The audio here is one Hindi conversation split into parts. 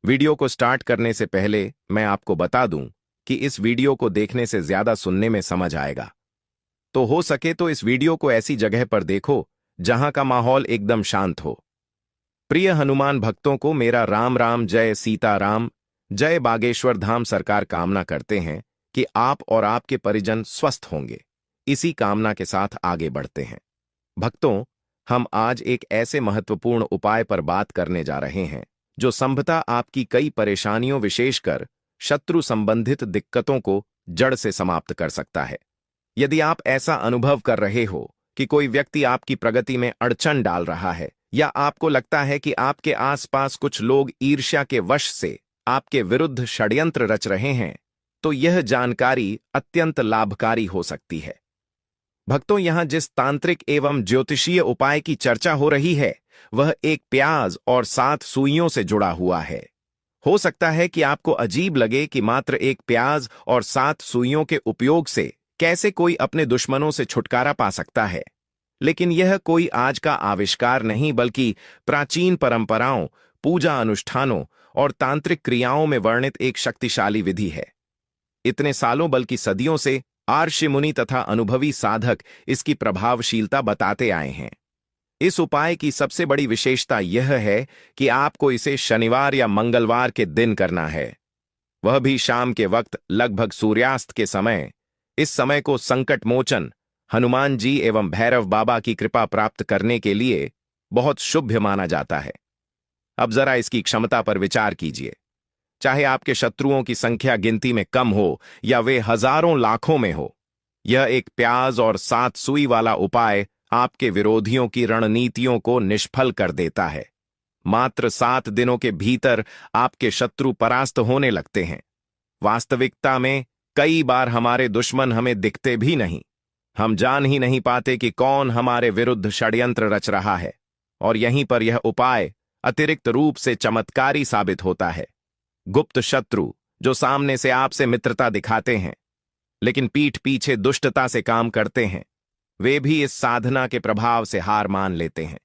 वीडियो को स्टार्ट करने से पहले मैं आपको बता दूं कि इस वीडियो को देखने से ज्यादा सुनने में समझ आएगा। तो हो सके तो इस वीडियो को ऐसी जगह पर देखो जहां का माहौल एकदम शांत हो। प्रिय हनुमान भक्तों को मेरा राम राम, जय सीताराम, जय बागेश्वर धाम। सरकार कामना करते हैं कि आप और आपके परिजन स्वस्थ होंगे। इसी कामना के साथ आगे बढ़ते हैं। भक्तों, हम आज एक ऐसे महत्वपूर्ण उपाय पर बात करने जा रहे हैं जो संभवतः आपकी कई परेशानियों, विशेषकर शत्रु संबंधित दिक्कतों को जड़ से समाप्त कर सकता है। यदि आप ऐसा अनुभव कर रहे हो कि कोई व्यक्ति आपकी प्रगति में अड़चन डाल रहा है, या आपको लगता है कि आपके आसपास कुछ लोग ईर्ष्या के वश से आपके विरुद्ध षड्यंत्र रच रहे हैं, तो यह जानकारी अत्यंत लाभकारी हो सकती है। भक्तों, यहां जिस तांत्रिक एवं ज्योतिषीय उपाय की चर्चा हो रही है, वह एक प्याज और 7 सुइयों से जुड़ा हुआ है। हो सकता है कि आपको अजीब लगे कि मात्र एक प्याज और 7 सुइयों के उपयोग से कैसे कोई अपने दुश्मनों से छुटकारा पा सकता है। लेकिन यह कोई आज का आविष्कार नहीं, बल्कि प्राचीन परंपराओं, पूजा अनुष्ठानों और तांत्रिक क्रियाओं में वर्णित एक शक्तिशाली विधि है। इतने सालों बल्कि सदियों से आर्षि मुनि तथा अनुभवी साधक इसकी प्रभावशीलता बताते आए हैं। इस उपाय की सबसे बड़ी विशेषता यह है कि आपको इसे शनिवार या मंगलवार के दिन करना है, वह भी शाम के वक्त, लगभग सूर्यास्त के समय। इस समय को संकट मोचन, हनुमान जी एवं भैरव बाबा की कृपा प्राप्त करने के लिए बहुत शुभ माना जाता है। अब जरा इसकी क्षमता पर विचार कीजिए। चाहे आपके शत्रुओं की संख्या गिनती में कम हो या वे हजारों लाखों में हो, यह एक प्याज और 7 सुई वाला उपाय आपके विरोधियों की रणनीतियों को निष्फल कर देता है। मात्र 7 दिनों के भीतर आपके शत्रु परास्त होने लगते हैं। वास्तविकता में कई बार हमारे दुश्मन हमें दिखते भी नहीं। हम जान ही नहीं पाते कि कौन हमारे विरुद्ध षड्यंत्र रच रहा है, और यहीं पर यह उपाय अतिरिक्त रूप से चमत्कारी साबित होता है। गुप्त शत्रु जो सामने से आपसे मित्रता दिखाते हैं लेकिन पीठ पीछे दुष्टता से काम करते हैं, वे भी इस साधना के प्रभाव से हार मान लेते हैं।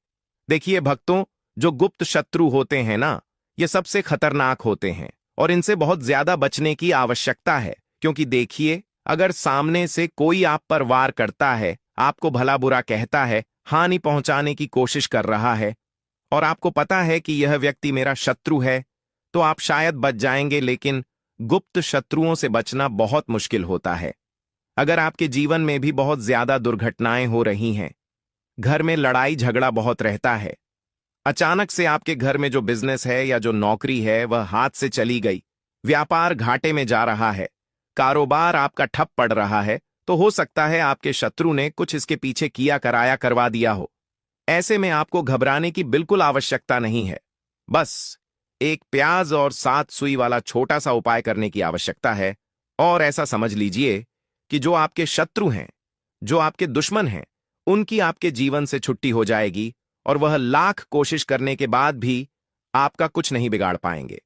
देखिए भक्तों, जो गुप्त शत्रु होते हैं ना, ये सबसे खतरनाक होते हैं और इनसे बहुत ज्यादा बचने की आवश्यकता है। क्योंकि देखिए, अगर सामने से कोई आप पर वार करता है, आपको भला बुरा कहता है, हानि पहुंचाने की कोशिश कर रहा है, और आपको पता है कि यह व्यक्ति मेरा शत्रु है, तो आप शायद बच जाएंगे। लेकिन गुप्त शत्रुओं से बचना बहुत मुश्किल होता है। अगर आपके जीवन में भी बहुत ज्यादा दुर्घटनाएं हो रही हैं, घर में लड़ाई झगड़ा बहुत रहता है, अचानक से आपके घर में जो बिजनेस है या जो नौकरी है वह हाथ से चली गई, व्यापार घाटे में जा रहा है, कारोबार आपका ठप पड़ रहा है, तो हो सकता है आपके शत्रु ने कुछ इसके पीछे किया कराया करवा दिया हो। ऐसे में आपको घबराने की बिल्कुल आवश्यकता नहीं है। बस एक प्याज और 7 सुई वाला छोटा सा उपाय करने की आवश्यकता है। और ऐसा समझ लीजिए कि जो आपके शत्रु हैं, जो आपके दुश्मन हैं, उनकी आपके जीवन से छुट्टी हो जाएगी, और वह लाख कोशिश करने के बाद भी आपका कुछ नहीं बिगाड़ पाएंगे।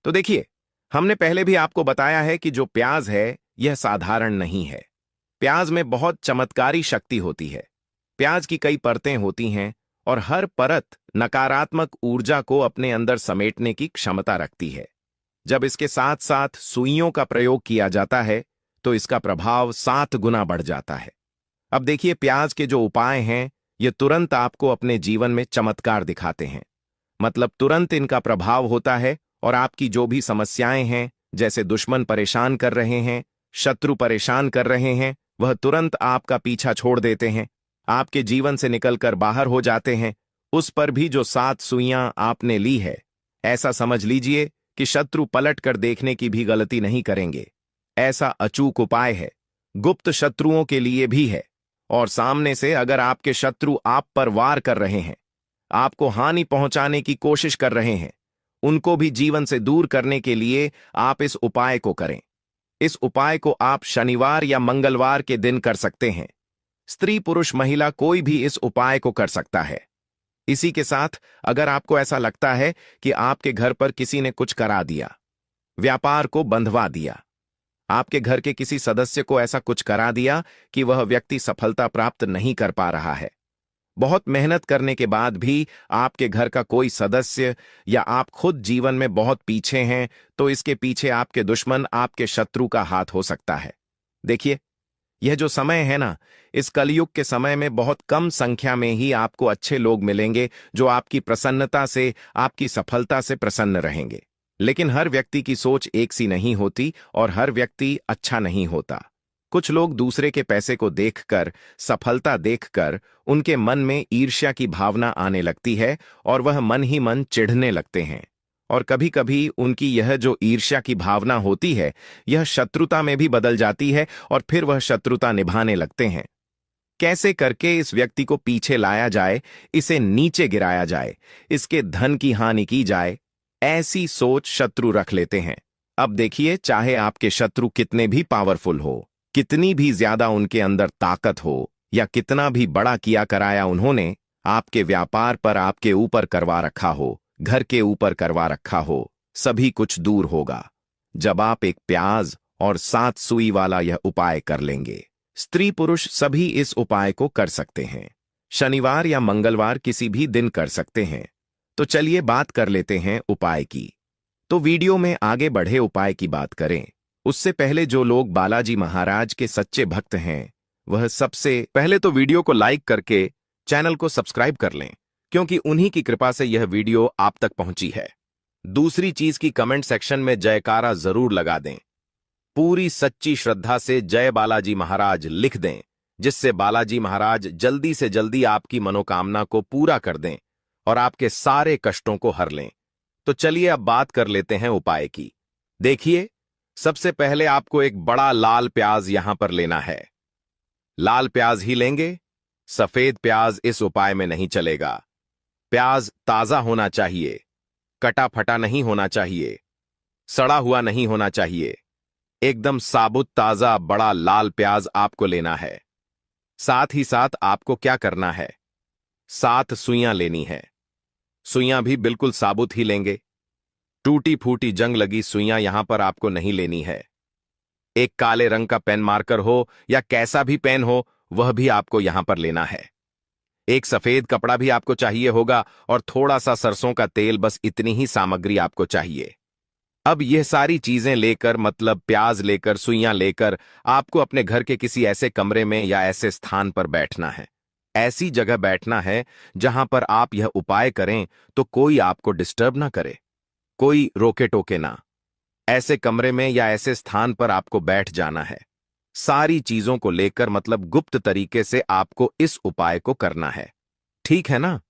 तो देखिए, हमने पहले भी आपको बताया है कि जो प्याज है यह साधारण नहीं है। प्याज में बहुत चमत्कारी शक्ति होती है। प्याज की कई परतें होती हैं और हर परत नकारात्मक ऊर्जा को अपने अंदर समेटने की क्षमता रखती है। जब इसके साथ साथ सुइयों का प्रयोग किया जाता है तो इसका प्रभाव 7 गुना बढ़ जाता है। अब देखिए, प्याज के जो उपाय हैं, ये तुरंत आपको अपने जीवन में चमत्कार दिखाते हैं। मतलब तुरंत इनका प्रभाव होता है, और आपकी जो भी समस्याएं हैं, जैसे दुश्मन परेशान कर रहे हैं, शत्रु परेशान कर रहे हैं, वह तुरंत आपका पीछा छोड़ देते हैं, आपके जीवन से निकलकर बाहर हो जाते हैं। उस पर भी जो 7 सुइयां आपने ली है, ऐसा समझ लीजिए कि शत्रु पलट कर देखने की भी गलती नहीं करेंगे। ऐसा अचूक उपाय है, गुप्त शत्रुओं के लिए भी है। और सामने से अगर आपके शत्रु आप पर वार कर रहे हैं, आपको हानि पहुंचाने की कोशिश कर रहे हैं, उनको भी जीवन से दूर करने के लिए आप इस उपाय को करें। इस उपाय को आप शनिवार या मंगलवार के दिन कर सकते हैं। स्त्री पुरुष महिला कोई भी इस उपाय को कर सकता है। इसी के साथ अगर आपको ऐसा लगता है कि आपके घर पर किसी ने कुछ करा दिया, व्यापार को बंधवा दिया, आपके घर के किसी सदस्य को ऐसा कुछ करा दिया कि वह व्यक्ति सफलता प्राप्त नहीं कर पा रहा है, बहुत मेहनत करने के बाद भी आपके घर का कोई सदस्य या आप खुद जीवन में बहुत पीछे हैं, तो इसके पीछे आपके दुश्मन, आपके शत्रु का हाथ हो सकता है। देखिए, यह जो समय है ना, इस कलयुग के समय में बहुत कम संख्या में ही आपको अच्छे लोग मिलेंगे जो आपकी प्रसन्नता से, आपकी सफलता से प्रसन्न रहेंगे। लेकिन हर व्यक्ति की सोच एक सी नहीं होती और हर व्यक्ति अच्छा नहीं होता। कुछ लोग दूसरे के पैसे को देखकर, सफलता देखकर उनके मन में ईर्ष्या की भावना आने लगती है और वह मन ही मन चिढ़ने लगते हैं। और कभी कभी उनकी यह जो ईर्ष्या की भावना होती है, यह शत्रुता में भी बदल जाती है और फिर वह शत्रुता निभाने लगते हैं। कैसे करके इस व्यक्ति को पीछे लाया जाए, इसे नीचे गिराया जाए, इसके धन की हानि की जाए, ऐसी सोच शत्रु रख लेते हैं। अब देखिए, चाहे आपके शत्रु कितने भी पावरफुल हो, कितनी भी ज्यादा उनके अंदर ताकत हो, या कितना भी बड़ा किया कराया उन्होंने आपके व्यापार पर आपके ऊपर करवा रखा हो, घर के ऊपर करवा रखा हो, सभी कुछ दूर होगा जब आप एक प्याज और 7 सुई वाला यह उपाय कर लेंगे। स्त्री पुरुष सभी इस उपाय को कर सकते हैं। शनिवार या मंगलवार किसी भी दिन कर सकते हैं। तो चलिए बात कर लेते हैं उपाय की। तो वीडियो में आगे बढ़े उपाय की बात करें, उससे पहले जो लोग बालाजी महाराज के सच्चे भक्त हैं, वह सबसे पहले तो वीडियो को लाइक करके चैनल को सब्सक्राइब कर लें, क्योंकि उन्हीं की कृपा से यह वीडियो आप तक पहुंची है। दूसरी चीज की कमेंट सेक्शन में जयकारा जरूर लगा दें। पूरी सच्ची श्रद्धा से जय बालाजी महाराज लिख दें, जिससे बालाजी महाराज जल्दी से जल्दी आपकी मनोकामना को पूरा कर दें और आपके सारे कष्टों को हर लें। तो चलिए अब बात कर लेते हैं उपाय की। देखिए, सबसे पहले आपको एक बड़ा लाल प्याज यहां पर लेना है। लाल प्याज ही लेंगे, सफेद प्याज इस उपाय में नहीं चलेगा। प्याज ताजा होना चाहिए, कटा फटा नहीं होना चाहिए, सड़ा हुआ नहीं होना चाहिए। एकदम साबुत ताजा बड़ा लाल प्याज आपको लेना है। साथ ही साथ आपको क्या करना है, 7 सुइयां लेनी है। सुइयां भी बिल्कुल साबुत ही लेंगे। टूटी फूटी जंग लगी सुइयां यहां पर आपको नहीं लेनी है। एक काले रंग का पेन मार्कर हो या कैसा भी पेन हो, वह भी आपको यहां पर लेना है। एक सफेद कपड़ा भी आपको चाहिए होगा और थोड़ा सा सरसों का तेल, बस इतनी ही सामग्री आपको चाहिए। अब यह सारी चीजें लेकर, मतलब प्याज लेकर, सुइयां लेकर, आपको अपने घर के किसी ऐसे कमरे में या ऐसे स्थान पर बैठना है। ऐसी जगह बैठना है जहां पर आप यह उपाय करें तो कोई आपको डिस्टर्ब ना करे, कोई रोके टोके ना। ऐसे कमरे में या ऐसे स्थान पर आपको बैठ जाना है। सारी चीजों को लेकर, मतलब गुप्त तरीके से आपको इस उपाय को करना है। ठीक है ना?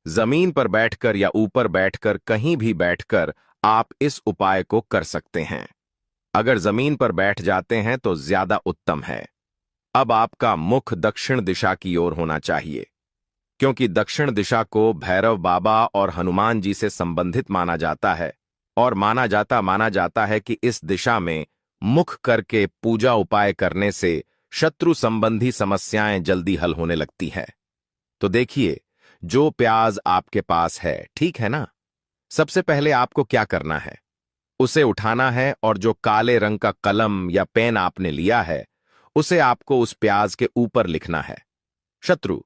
जमीन पर बैठकर या ऊपर बैठकर, कहीं भी बैठकर आप इस उपाय को कर सकते हैं। अगर जमीन पर बैठ जाते हैं तो ज्यादा उत्तम है। अब आपका मुख दक्षिण दिशा की ओर होना चाहिए, क्योंकि दक्षिण दिशा को भैरव बाबा और हनुमान जी से संबंधित माना जाता है और माना जाता है कि इस दिशा में मुख करके पूजा उपाय करने से शत्रु संबंधी समस्याएं जल्दी हल होने लगती है। तो देखिए, जो प्याज आपके पास है, ठीक है ना? सबसे पहले आपको क्या करना है, उसे उठाना है और जो काले रंग का कलम या पेन आपने लिया है, उसे आपको उस प्याज के ऊपर लिखना है। शत्रु,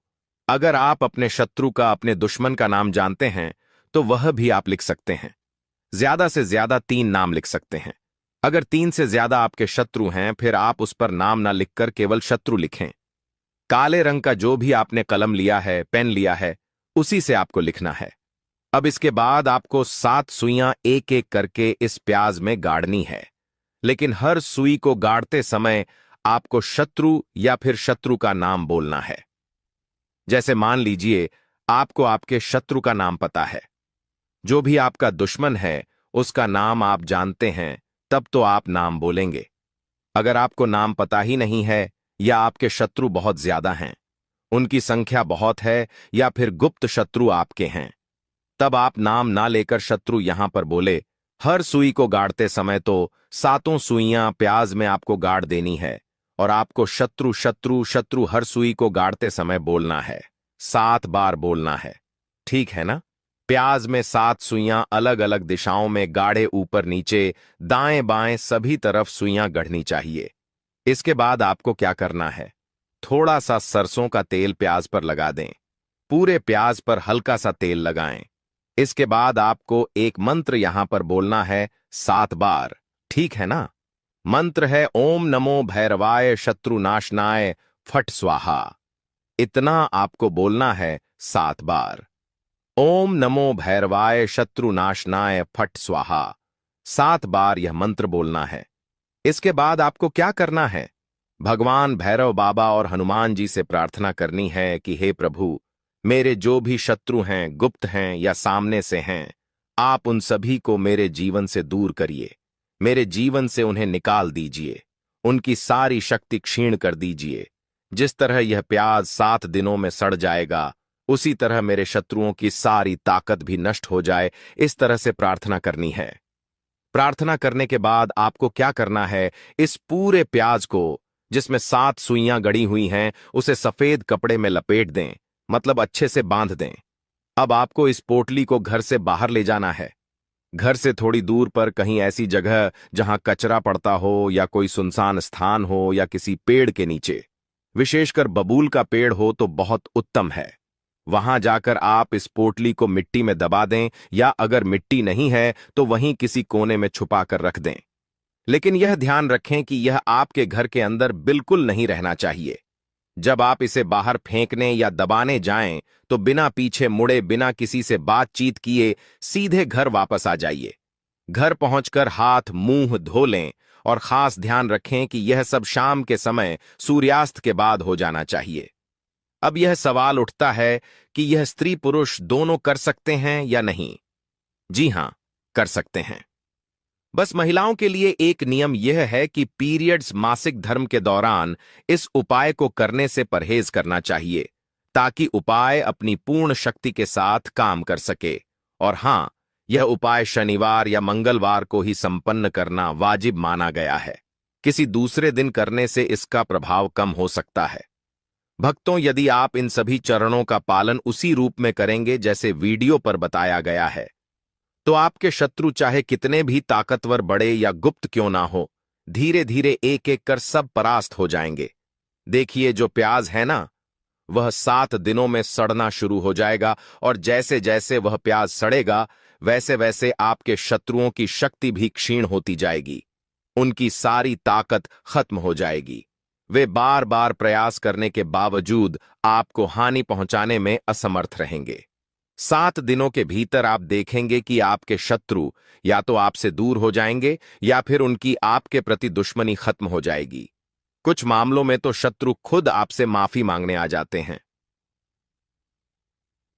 अगर आप अपने शत्रु का, अपने दुश्मन का नाम जानते हैं तो वह भी आप लिख सकते हैं। ज्यादा से ज्यादा 3 नाम लिख सकते हैं। अगर 3 से ज्यादा आपके शत्रु हैं, फिर आप उस पर नाम ना लिखकर केवल शत्रु लिखें। काले रंग का जो भी आपने कलम लिया है, पेन लिया है, उसी से आपको लिखना है। अब इसके बाद आपको 7 सुइयां एक एक करके इस प्याज में गाड़नी है, लेकिन हर सुई को गाड़ते समय आपको शत्रु या फिर शत्रु का नाम बोलना है। जैसे मान लीजिए आपको आपके शत्रु का नाम पता है, जो भी आपका दुश्मन है उसका नाम आप जानते हैं, तब तो आप नाम बोलेंगे। अगर आपको नाम पता ही नहीं है या आपके शत्रु बहुत ज्यादा हैं, उनकी संख्या बहुत है, या फिर गुप्त शत्रु आपके हैं, तब आप नाम ना लेकर शत्रु यहां पर बोले। हर सुई को गाड़ते समय तो 7 सुइयां प्याज में आपको गाड़ देनी है और आपको शत्रु शत्रु शत्रु हर सुई को गाड़ते समय बोलना है, 7 बार बोलना है। ठीक है ना? प्याज में 7 सुइयां अलग अलग दिशाओं में गाढ़े, ऊपर नीचे, दाएं बाएं सभी तरफ सुइयां गढ़नी चाहिए। इसके बाद आपको क्या करना है, थोड़ा सा सरसों का तेल प्याज पर लगा दें पूरे प्याज पर हल्का सा तेल लगाएं। इसके बाद आपको एक मंत्र यहां पर बोलना है 7 बार, ठीक है ना? मंत्र है ओम नमो भैरवाय शत्रुनाशनाय फट स्वाहा। इतना आपको बोलना है 7 बार। ओम नमो भैरवाय शत्रुनाशनाय फट स्वाहा। 7 बार यह मंत्र बोलना है। इसके बाद आपको क्या करना है? भगवान भैरव बाबा और हनुमान जी से प्रार्थना करनी है कि हे प्रभु, मेरे जो भी शत्रु हैं, गुप्त हैं या सामने से हैं, आप उन सभी को मेरे जीवन से दूर करिए। मेरे जीवन से उन्हें निकाल दीजिए। उनकी सारी शक्ति क्षीण कर दीजिए। जिस तरह यह प्याज 7 दिनों में सड़ जाएगा, उसी तरह मेरे शत्रुओं की सारी ताकत भी नष्ट हो जाए। इस तरह से प्रार्थना करनी है। प्रार्थना करने के बाद आपको क्या करना है? इस पूरे प्याज को, जिसमें 7 सुइयां गड़ी हुई हैं, उसे सफेद कपड़े में लपेट दें, मतलब अच्छे से बांध दें। अब आपको इस पोटली को घर से बाहर ले जाना है। घर से थोड़ी दूर पर कहीं ऐसी जगह जहां कचरा पड़ता हो या कोई सुनसान स्थान हो या किसी पेड़ के नीचे, विशेषकर बबूल का पेड़ हो तो बहुत उत्तम है। वहां जाकर आप इस पोटली को मिट्टी में दबा दें, या अगर मिट्टी नहीं है तो वहीं किसी कोने में छुपा कर रख दें। लेकिन यह ध्यान रखें कि यह आपके घर के अंदर बिल्कुल नहीं रहना चाहिए। जब आप इसे बाहर फेंकने या दबाने जाएं तो बिना पीछे मुड़े, बिना किसी से बातचीत किए सीधे घर वापस आ जाइए। घर पहुंचकर हाथ मुंह धो लें और खास ध्यान रखें कि यह सब शाम के समय सूर्यास्त के बाद हो जाना चाहिए। अब यह सवाल उठता है कि यह स्त्री पुरुष दोनों कर सकते हैं या नहीं? जी हां, कर सकते हैं। बस महिलाओं के लिए एक नियम यह है कि पीरियड्स, मासिक धर्म के दौरान इस उपाय को करने से परहेज करना चाहिए, ताकि उपाय अपनी पूर्ण शक्ति के साथ काम कर सके। और हां, यह उपाय शनिवार या मंगलवार को ही संपन्न करना वाजिब माना गया है। किसी दूसरे दिन करने से इसका प्रभाव कम हो सकता है। भक्तों, यदि आप इन सभी चरणों का पालन उसी रूप में करेंगे जैसे वीडियो पर बताया गया है, तो आपके शत्रु चाहे कितने भी ताकतवर, बड़े या गुप्त क्यों ना हो, धीरे धीरे एक एक कर सब परास्त हो जाएंगे। देखिए, जो प्याज है ना, वह 7 दिनों में सड़ना शुरू हो जाएगा, और जैसे जैसे वह प्याज सड़ेगा, वैसे वैसे आपके शत्रुओं की शक्ति भी क्षीण होती जाएगी। उनकी सारी ताकत खत्म हो जाएगी। वे बार बार प्रयास करने के बावजूद आपको हानि पहुंचाने में असमर्थ रहेंगे। 7 दिनों के भीतर आप देखेंगे कि आपके शत्रु या तो आपसे दूर हो जाएंगे या फिर उनकी आपके प्रति दुश्मनी खत्म हो जाएगी। कुछ मामलों में तो शत्रु खुद आपसे माफी मांगने आ जाते हैं।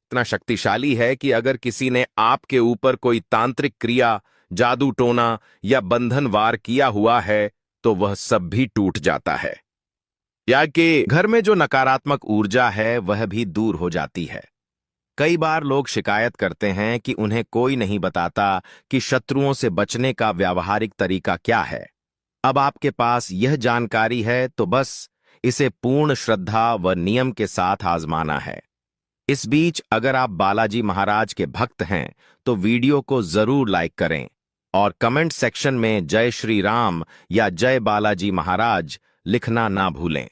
इतना शक्तिशाली है कि अगर किसी ने आपके ऊपर कोई तांत्रिक क्रिया, जादू टोना या बंधन वार किया हुआ है, तो वह सब भी टूट जाता है। या कि घर में जो नकारात्मक ऊर्जा है वह भी दूर हो जाती है। कई बार लोग शिकायत करते हैं कि उन्हें कोई नहीं बताता कि शत्रुओं से बचने का व्यावहारिक तरीका क्या है। अब आपके पास यह जानकारी है, तो बस इसे पूर्ण श्रद्धा व नियम के साथ आजमाना है। इस बीच अगर आप बालाजी महाराज के भक्त हैं तो वीडियो को जरूर लाइक करें और कमेंट सेक्शन में जय श्री राम या जय बालाजी महाराज लिखना ना भूलें।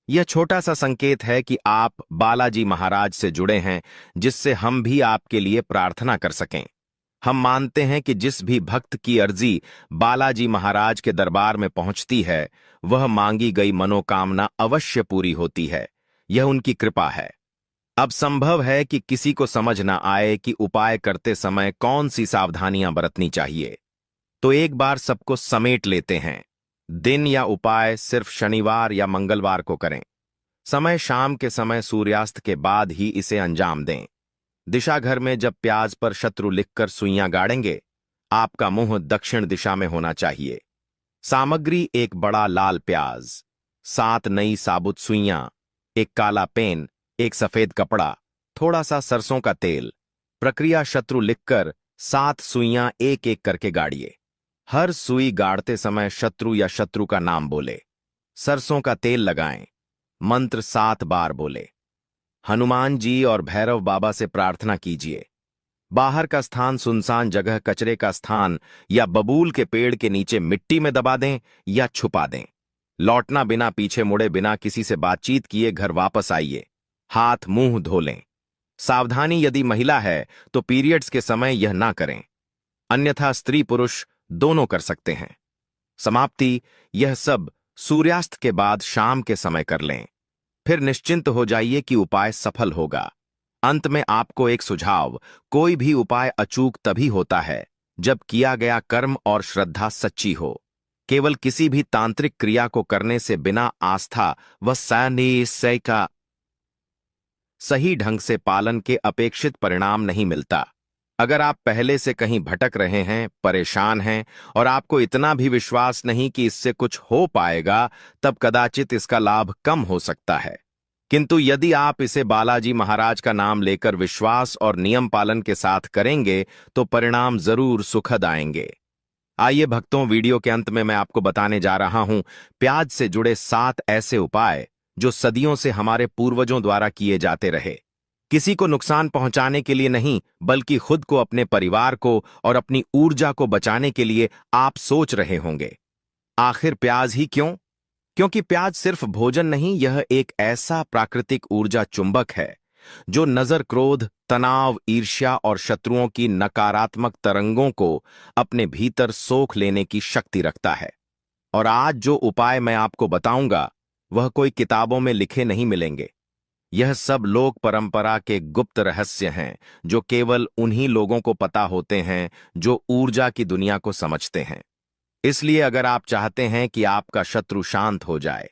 यह छोटा सा संकेत है कि आप बालाजी महाराज से जुड़े हैं, जिससे हम भी आपके लिए प्रार्थना कर सकें। हम मानते हैं कि जिस भी भक्त की अर्जी बालाजी महाराज के दरबार में पहुंचती है, वह मांगी गई मनोकामना अवश्य पूरी होती है। यह उनकी कृपा है। अब संभव है कि किसी को समझ ना आए कि उपाय करते समय कौन सी सावधानियां बरतनी चाहिए, तो एक बार सबको समेट लेते हैं। दिन या उपाय सिर्फ शनिवार या मंगलवार को करें। समय शाम के समय सूर्यास्त के बाद ही इसे अंजाम दें। दिशा घर में जब प्याज पर शत्रु लिखकर सुइयां गाड़ेंगे, आपका मुंह दक्षिण दिशा में होना चाहिए। सामग्री: एक बड़ा लाल प्याज, 7 नई साबुत सुइयां, एक काला पेन, एक सफेद कपड़ा, थोड़ा सा सरसों का तेल। प्रक्रिया: शत्रु लिखकर 7 सुइयां एक एक करके गाड़िए। हर सुई गाड़ते समय शत्रु या शत्रु का नाम बोले। सरसों का तेल लगाएं। मंत्र 7 बार बोले। हनुमान जी और भैरव बाबा से प्रार्थना कीजिए। बाहर का स्थान, सुनसान जगह, कचरे का स्थान या बबूल के पेड़ के नीचे मिट्टी में दबा दें या छुपा दें। लौटना: बिना पीछे मुड़े, बिना किसी से बातचीत किए घर वापस आइए। हाथ मुंह धो लें। सावधानी, यदि महिला है तो पीरियड्स के समय यह ना करें, अन्यथा स्त्री पुरुष दोनों कर सकते हैं। समाप्ति, यह सब सूर्यास्त के बाद शाम के समय कर लें, फिर निश्चिंत हो जाइए कि उपाय सफल होगा। अंत में आपको एक सुझाव, कोई भी उपाय अचूक तभी होता है जब किया गया कर्म और श्रद्धा सच्ची हो। केवल किसी भी तांत्रिक क्रिया को करने से बिना आस्था व निश्चय का सही ढंग से पालन के अपेक्षित परिणाम नहीं मिलता। अगर आप पहले से कहीं भटक रहे हैं, परेशान हैं और आपको इतना भी विश्वास नहीं कि इससे कुछ हो पाएगा, तब कदाचित इसका लाभ कम हो सकता है। किंतु यदि आप इसे बालाजी महाराज का नाम लेकर विश्वास और नियम पालन के साथ करेंगे तो परिणाम जरूर सुखद आएंगे। आइए भक्तों, वीडियो के अंत में मैं आपको बताने जा रहा हूं प्याज से जुड़े 7 ऐसे उपाय जो सदियों से हमारे पूर्वजों द्वारा किए जाते रहे। किसी को नुकसान पहुंचाने के लिए नहीं, बल्कि खुद को, अपने परिवार को और अपनी ऊर्जा को बचाने के लिए। आप सोच रहे होंगे, आखिर प्याज ही क्यों? क्योंकि प्याज सिर्फ भोजन नहीं, यह एक ऐसा प्राकृतिक ऊर्जा चुंबक है जो नजर, क्रोध, तनाव, ईर्ष्या और शत्रुओं की नकारात्मक तरंगों को अपने भीतर सोख लेने की शक्ति रखता है। और आज जो उपाय मैं आपको बताऊंगा वह कोई किताबों में लिखे नहीं मिलेंगे। यह सब लोक परंपरा के गुप्त रहस्य हैं जो केवल उन्हीं लोगों को पता होते हैं जो ऊर्जा की दुनिया को समझते हैं। इसलिए अगर आप चाहते हैं कि आपका शत्रु शांत हो जाए,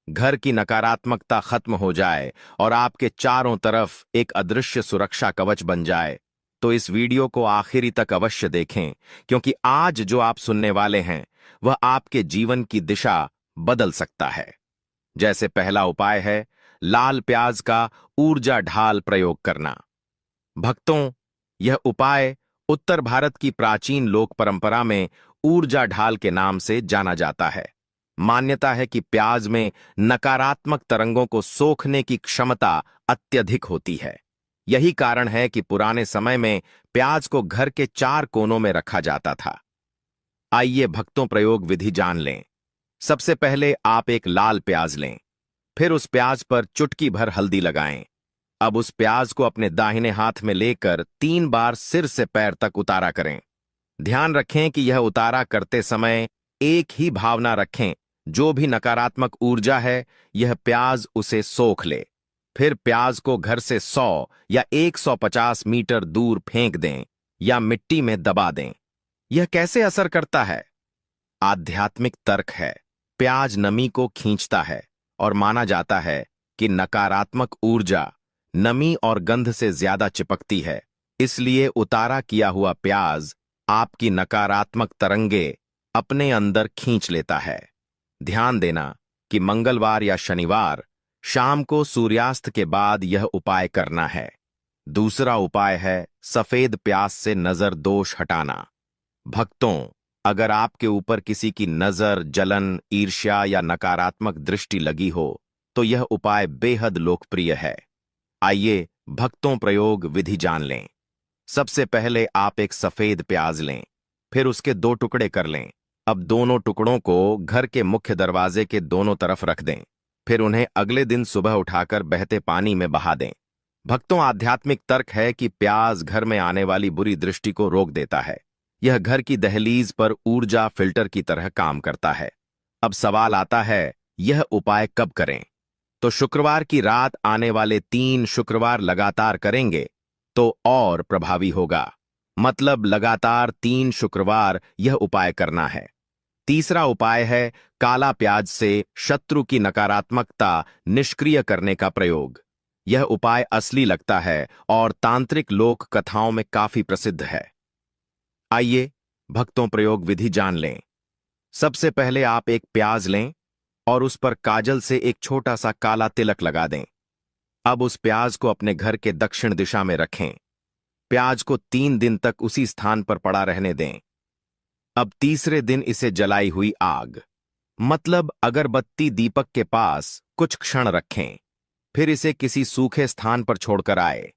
घर की नकारात्मकता खत्म हो जाए और आपके चारों तरफ एक अदृश्य सुरक्षा कवच बन जाए, तो इस वीडियो को आखिरी तक अवश्य देखें, क्योंकि आज जो आप सुनने वाले हैं वह आपके जीवन की दिशा बदल सकता है। जैसे पहला उपाय है लाल प्याज का ऊर्जा ढाल प्रयोग करना। भक्तों, यह उपाय उत्तर भारत की प्राचीन लोक परंपरा में ऊर्जा ढाल के नाम से जाना जाता है। मान्यता है कि प्याज में नकारात्मक तरंगों को सोखने की क्षमता अत्यधिक होती है। यही कारण है कि पुराने समय में प्याज को घर के 4 कोनों में रखा जाता था। आइए भक्तों, प्रयोग विधि जान लें। सबसे पहले आप एक लाल प्याज लें, फिर उस प्याज पर चुटकी भर हल्दी लगाएं। अब उस प्याज को अपने दाहिने हाथ में लेकर 3 बार सिर से पैर तक उतारा करें। ध्यान रखें कि यह उतारा करते समय एक ही भावना रखें, जो भी नकारात्मक ऊर्जा है यह प्याज उसे सोख ले। फिर प्याज को घर से 100 या 150 मीटर दूर फेंक दें या मिट्टी में दबा दें। यह कैसे असर करता है? आध्यात्मिक तर्क है। प्याज नमी को खींचता है और माना जाता है कि नकारात्मक ऊर्जा नमी और गंध से ज्यादा चिपकती है। इसलिए उतारा किया हुआ प्याज आपकी नकारात्मक तरंगे अपने अंदर खींच लेता है। ध्यान देना कि मंगलवार या शनिवार शाम को सूर्यास्त के बाद यह उपाय करना है। दूसरा उपाय है सफेद प्याज से नजर दोष हटाना। भक्तों, अगर आपके ऊपर किसी की नजर, जलन, ईर्ष्या या नकारात्मक दृष्टि लगी हो तो यह उपाय बेहद लोकप्रिय है। आइए भक्तों, प्रयोग विधि जान लें। सबसे पहले आप एक सफेद प्याज लें, फिर उसके 2 टुकड़े कर लें। अब दोनों टुकड़ों को घर के मुख्य दरवाजे के दोनों तरफ रख दें। फिर उन्हें अगले दिन सुबह उठाकर बहते पानी में बहा दें। भक्तों, आध्यात्मिक तर्क है कि प्याज घर में आने वाली बुरी दृष्टि को रोक देता है। यह घर की दहलीज पर ऊर्जा फिल्टर की तरह काम करता है। अब सवाल आता है, यह उपाय कब करें? तो शुक्रवार की रात आने वाले 3 शुक्रवार लगातार करेंगे तो और प्रभावी होगा। मतलब लगातार 3 शुक्रवार यह उपाय करना है। तीसरा उपाय है काला प्याज से शत्रु की नकारात्मकता निष्क्रिय करने का प्रयोग। यह उपाय असली लगता है और तांत्रिक लोक कथाओं में काफी प्रसिद्ध है। आइए भक्तों, प्रयोग विधि जान लें। सबसे पहले आप एक प्याज लें और उस पर काजल से एक छोटा सा काला तिलक लगा दें। अब उस प्याज को अपने घर के दक्षिण दिशा में रखें। प्याज को 3 दिन तक उसी स्थान पर पड़ा रहने दें। अब तीसरे दिन इसे जलाई हुई आग, मतलब अगरबत्ती, दीपक के पास कुछ क्षण रखें। फिर इसे किसी सूखे स्थान पर छोड़कर आए।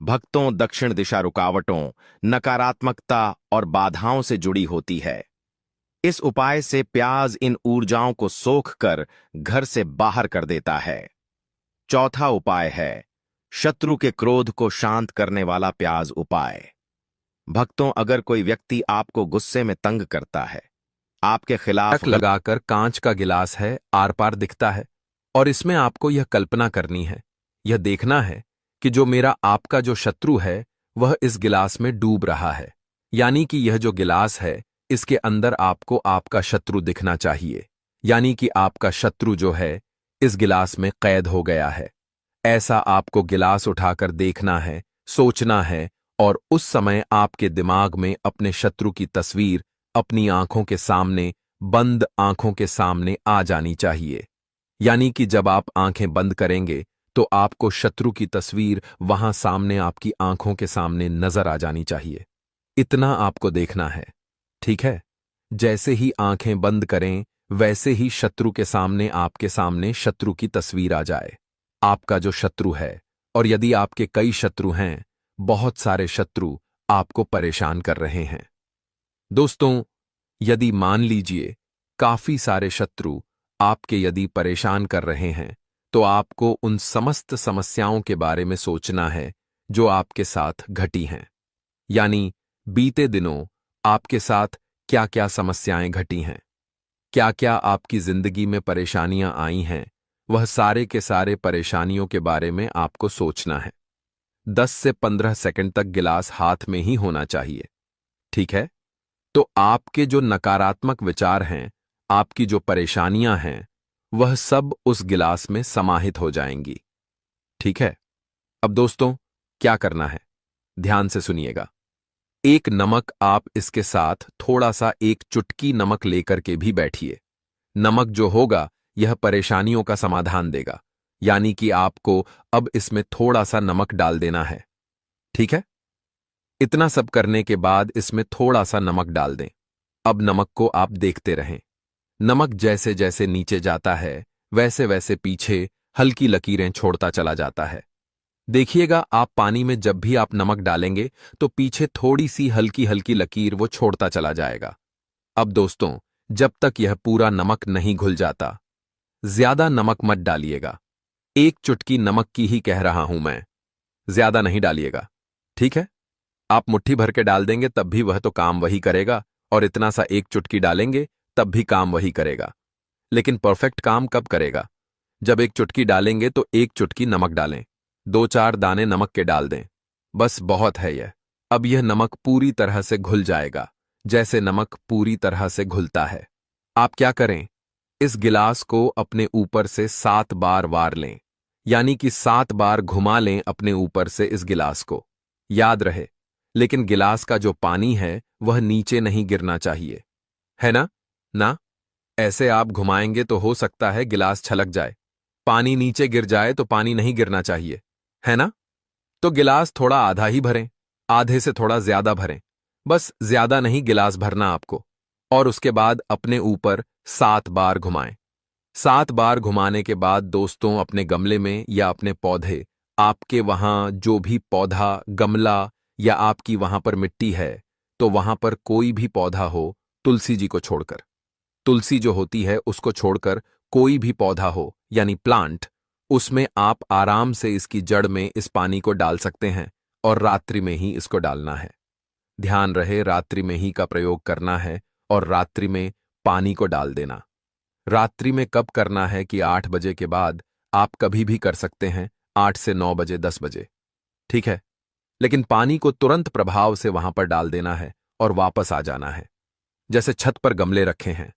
भक्तों, दक्षिण दिशा रुकावटों, नकारात्मकता और बाधाओं से जुड़ी होती है। इस उपाय से प्याज इन ऊर्जाओं को सोख कर घर से बाहर कर देता है। चौथा उपाय है शत्रु के क्रोध को शांत करने वाला प्याज उपाय। भक्तों, अगर कोई व्यक्ति आपको गुस्से में तंग करता है, आपके खिलाफ लगाकर कांच का गिलास है, आर पार दिखता है, और इसमें आपको यह कल्पना करनी है, यह देखना है कि जो मेरा आपका जो शत्रु है वह इस गिलास में डूब रहा है। यानी कि यह जो गिलास है इसके अंदर आपको आपका शत्रु दिखना चाहिए। यानी कि आपका शत्रु जो है इस गिलास में कैद हो गया है। ऐसा आपको गिलास उठाकर देखना है, सोचना है, और उस समय आपके दिमाग में अपने शत्रु की तस्वीर अपनी आंखों के सामने, बंद आंखों के सामने आ जानी चाहिए। यानी कि जब आप आंखें बंद करेंगे तो आपको शत्रु की तस्वीर वहां सामने आपकी आंखों के सामने नजर आ जानी चाहिए। इतना आपको देखना है, ठीक है? जैसे ही आंखें बंद करें वैसे ही शत्रु के सामने आपके सामने शत्रु की तस्वीर आ जाए, आपका जो शत्रु है। और यदि आपके कई शत्रु हैं, बहुत सारे शत्रु आपको परेशान कर रहे हैं। दोस्तों, यदि मान लीजिए काफी सारे शत्रु आपके यदि परेशान कर रहे हैं, तो आपको उन समस्त समस्याओं के बारे में सोचना है जो आपके साथ घटी हैं। यानी बीते दिनों आपके साथ क्या क्या समस्याएं घटी हैं, क्या क्या आपकी जिंदगी में परेशानियां आई हैं, वह सारे के सारे परेशानियों के बारे में आपको सोचना है। 10 से 15 सेकंड तक गिलास हाथ में ही होना चाहिए, ठीक है? तो आपके जो नकारात्मक विचार हैं, आपकी जो परेशानियां हैं, वह सब उस गिलास में समाहित हो जाएंगी, ठीक है? अब दोस्तों, क्या करना है, ध्यान से सुनिएगा। एक नमक आप इसके साथ थोड़ा सा एक चुटकी नमक लेकर के भी बैठिए। नमक जो होगा यह परेशानियों का समाधान देगा। यानी कि आपको अब इसमें थोड़ा सा नमक डाल देना है, ठीक है? इतना सब करने के बाद इसमें थोड़ा सा नमक डाल दें। अब नमक को आप देखते रहें। नमक जैसे जैसे नीचे जाता है वैसे वैसे पीछे हल्की लकीरें छोड़ता चला जाता है। देखिएगा, आप पानी में जब भी आप नमक डालेंगे तो पीछे थोड़ी सी हल्की हल्की लकीर वो छोड़ता चला जाएगा। अब दोस्तों, जब तक यह पूरा नमक नहीं घुल जाता, ज्यादा नमक मत डालिएगा। एक चुटकी नमक की ही कह रहा हूं मैं, ज्यादा नहीं डालिएगा, ठीक है? आप मुट्ठी भर के डाल देंगे तब भी वह तो काम वही करेगा, और इतना सा एक चुटकी डालेंगे तब भी काम वही करेगा। लेकिन परफेक्ट काम कब करेगा? जब एक चुटकी डालेंगे तो एक चुटकी नमक डालें, 2-4 दाने नमक के डाल दें, बस बहुत है यह। अब यह नमक पूरी तरह से घुल जाएगा, जैसे नमक पूरी तरह से घुलता है। आप क्या करें, इस गिलास को अपने ऊपर से 7 बार वार लें। यानी कि 7 बार घुमा लें अपने ऊपर से इस गिलास को। याद रहे, लेकिन गिलास का जो पानी है वह नीचे नहीं गिरना चाहिए, है ना? ना, ऐसे आप घुमाएंगे तो हो सकता है गिलास छलक जाए। पानी नीचे गिर जाए तो पानी नहीं गिरना चाहिए, है ना? तो गिलास थोड़ा आधा ही भरें, आधे से थोड़ा ज्यादा भरें, बस ज्यादा नहीं गिलास भरना आपको। और उसके बाद अपने ऊपर 7 बार घुमाएं। 7 बार घुमाने के बाद दोस्तों, अपने गमले में या अपने पौधे, आपके वहां जो भी पौधा, गमला या आपकी वहां पर मिट्टी है, तो वहां पर कोई भी पौधा हो, तुलसी जी को छोड़कर, तुलसी जो होती है उसको छोड़कर कोई भी पौधा हो यानी प्लांट, उसमें आप आराम से इसकी जड़ में इस पानी को डाल सकते हैं। और रात्रि में ही इसको डालना है। ध्यान रहे, रात्रि में ही का प्रयोग करना है और रात्रि में पानी को डाल देना। रात्रि में कब करना है कि 8 बजे के बाद आप कभी भी कर सकते हैं, 8 से 9 बजे, 10 बजे, ठीक है? लेकिन पानी को तुरंत प्रभाव से वहां पर डाल देना है और वापस आ जाना है। जैसे छत पर गमले रखे हैं,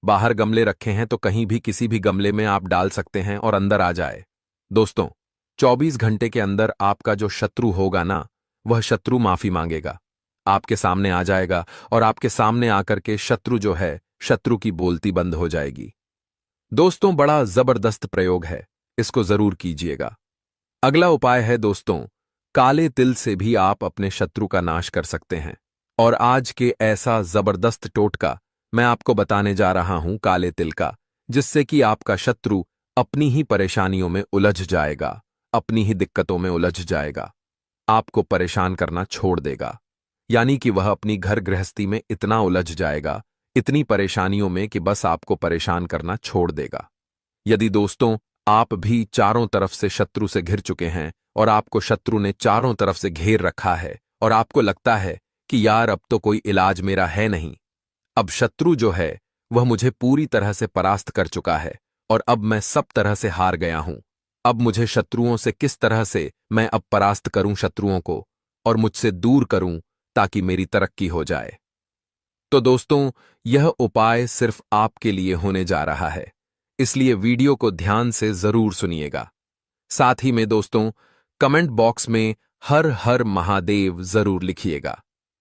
बाहर गमले रखे हैं, तो कहीं भी किसी भी गमले में आप डाल सकते हैं और अंदर आ जाए। दोस्तों, 24 घंटे के अंदर आपका जो शत्रु होगा ना, वह शत्रु माफी मांगेगा, आपके सामने आ जाएगा और आपके सामने आकर के शत्रु जो है, शत्रु की बोलती बंद हो जाएगी। दोस्तों, बड़ा जबरदस्त प्रयोग है, इसको जरूर कीजिएगा। अगला उपाय है दोस्तों, काले तिल से भी आप अपने शत्रु का नाश कर सकते हैं। और आज के ऐसा जबरदस्त टोटका मैं आपको बताने जा रहा हूं काले तिल का, जिससे कि आपका शत्रु अपनी ही परेशानियों में उलझ जाएगा, अपनी ही दिक्कतों में उलझ जाएगा, आपको परेशान करना छोड़ देगा। यानी कि वह अपनी घर गृहस्थी में इतना उलझ जाएगा, इतनी परेशानियों में कि बस आपको परेशान करना छोड़ देगा। यदि दोस्तों आप भी चारों तरफ से शत्रु से घिर चुके हैं और आपको शत्रु ने चारों तरफ से घेर रखा है और आपको लगता है कि यार अब तो कोई इलाज मेरा है नहीं। अब शत्रु जो है वह मुझे पूरी तरह से परास्त कर चुका है और अब मैं सब तरह से हार गया हूं। अब मुझे शत्रुओं से किस तरह से मैं अब परास्त करूं शत्रुओं को और मुझसे दूर करूं ताकि मेरी तरक्की हो जाए। तो दोस्तों, यह उपाय सिर्फ आपके लिए होने जा रहा है, इसलिए वीडियो को ध्यान से जरूर सुनिएगा। साथ ही में दोस्तों, कमेंट बॉक्स में हर हर महादेव जरूर लिखिएगा।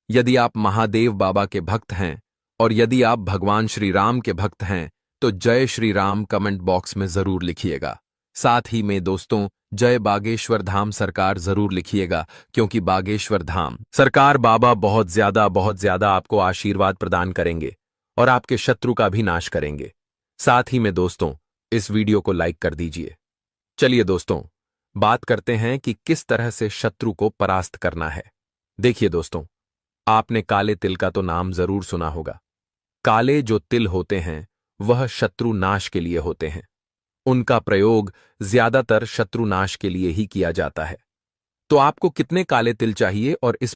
यदि आप महादेव बाबा के भक्त हैं और यदि आप भगवान श्री राम के भक्त हैं तो जय श्री राम कमेंट बॉक्स में जरूर लिखिएगा। साथ ही में दोस्तों, जय बागेश्वर धाम सरकार जरूर लिखिएगा, क्योंकि बागेश्वर धाम सरकार बाबा बहुत ज्यादा आपको आशीर्वाद प्रदान करेंगे और आपके शत्रु का भी नाश करेंगे। साथ ही में दोस्तों, इस वीडियो को लाइक कर दीजिए। चलिए दोस्तों, बात करते हैं कि किस तरह से शत्रु को परास्त करना है। देखिए दोस्तों, आपने काले तिल का तो नाम जरूर सुना होगा। काले जो तिल होते हैं वह शत्रु नाश के लिए होते हैं। उनका प्रयोग ज्यादातर शत्रु नाश के लिए ही किया जाता है। तो आपको कितने काले तिल चाहिए और इस